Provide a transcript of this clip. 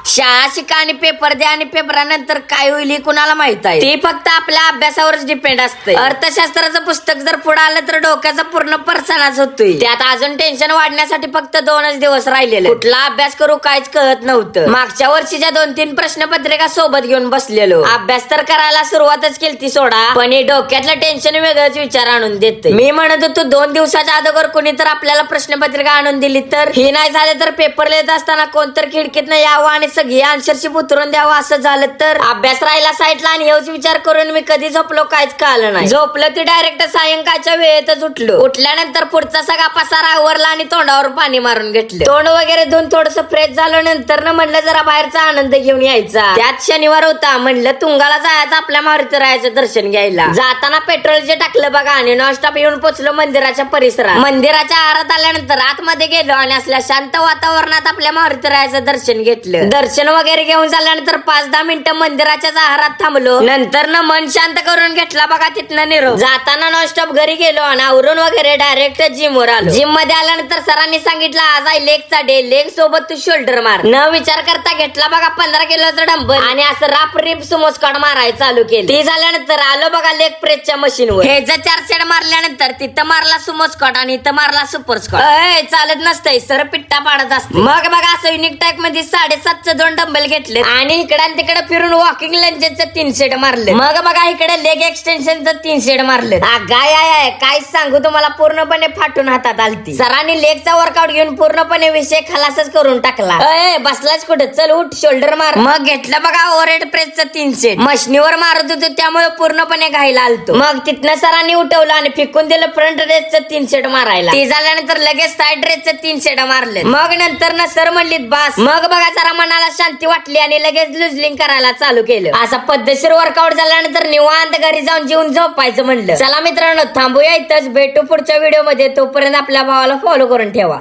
शाळा शिका आणि पेपर द्या आणि पेपरानंतर काय होईल हे कुणाला माहित आहे. ते फक्त आपल्या अभ्यासावरच डिपेंड असते. अर्थशास्त्राचं पुस्तक जर पुढे आलं तर डोक्याचा पूर्ण परसानाच होतोय. त्यात अजून टेन्शन वाढण्यासाठी फक्त 2च दिवस राहिलेले. कुठला अभ्यास करू काहीच कळत नव्हतं. मागच्या वर्षीच्या 2-3 प्रश्नपत्रिका सोबत घेऊन बसलेलो. अभ्यास तर करायला सुरुवातच केली सोडा, पण हे डोक्यातलं टेन्शन वेगळंच विचार आणून देते. मी म्हणत होतो 2 दिवसाच्या अगोदर कोणी तर आपल्याला प्रश्नपत्रिका आणून दिली तर, ही नाही झाले तर पेपर लिहित असताना कोणतर खिडकीतनं यावं आणि सगळी आन्सरशिप उतरून द्यावं. असं झालं तर अभ्यास राहिला साईडला आणि हेच विचार करून मी कधी झोपलो काहीच कळलं नाही. झोपलं ती डायरेक्ट सायंकाळच्या वेळेतच उठलो. उठल्यानंतर पुढचा सगळा पसारा आवरला आणि तोंडावर पाणी मारून घेतलं. तोंड वगैरे धुवून थोडस फ्रेश झालं. नंतर ना म्हणलं जरा बाहेरचा आनंद घेऊन यायचा. त्यात शनिवार होता. म्हणलं तुंगाला जायचं आपल्या मारुतीरायाचं दर्शन घ्यायला. जाताना पेट्रोल जे टाकलं बघा आणि नॉनस्टॉप येऊन पोचलो मंदिराच्या परिसरात. मंदिराच्या आरात आल्यानंतर आतमध्ये गेलो आणि असल्या शांत वातावरणात आपल्या मारुतीरायाचं दर्शन घेतलं. दर्शन वगैरे घेऊन झाल्यानंतर 5-10 मिनिटं मंदिराच्या आहारात थांबलो. नंतर ना मन शांत करून घेतला बघा तिथनं निरोप. जाताना नॉनस्टॉप घरी गेलो आणि आवरून वगैरे डायरेक्ट जिम वर आलो. जिम मध्ये आल्यानंतर सरांनी सांगितलं आज आहे लेगचा डे, लेग सोबत तू शोल्डर मार. न विचार करता घेतला बघा 15 किलोचा डंबल आणि असं राप रिप सुमो स्क्वॉट मारायला चालू केलं. ते झाल्यानंतर आलो बघा लेग प्रेसच्या मशीनवर. हे जर 4 सेट मारल्यानंतर तिथं मारला सुमो स्क्वॉट आणि इथं मारला सुपर स्क्वॉट. चालत नसतंय, सर पिट्टा पाडत असते. मग बघा असं युनिक टाईप मध्ये 7.5चं 2 डंबल घेतले आणि इकडे तिकडे फिरून वॉकिंग लंजेसचं 3 सेट मारले. मग बघा इकडे लेग एक्सटेन्शनचं 3 सेट मारले. गाय काय सांगू तुम्हाला, पूर्णपणे फाटून हातात आलती. सरांनी लेगचा वर्कआउट घेऊन पूर्णपणे विषय खलासच करून टाकला. बसलाच कुठे, चल उठ शोल्डर मार. मग घेतलं बघा ओव्हरहेड प्रेसचं 3 सेट. मशनीवर मारत होतो त्यामुळे पूर्णपणे घायला आलतो. मग तिथनं सरांनी उठवलं आणि फेकून दिलं फ्रंट रेसचं 3 सेट मारायला. ते झाल्यानंतर लगेच साइड रेसचं 3 सेट मारले. मग नंतर ना सर म्हणलीत बास. मग बघा जरा मनाला शांती वाटली आणि लगेच लुजलिंग करायला चालू केलं. असा पद्धतशीर वर्कआउट झाल्यानंतर निवांत घरी जाऊन जेवून झोपायचं म्हणलं. चला मित्रांनो थांबूया इथंच, भेटू पुढच्या व्हिडिओ मध्ये. तोपर्यंत आपल्या भावाला फॉलो करून ठेवा.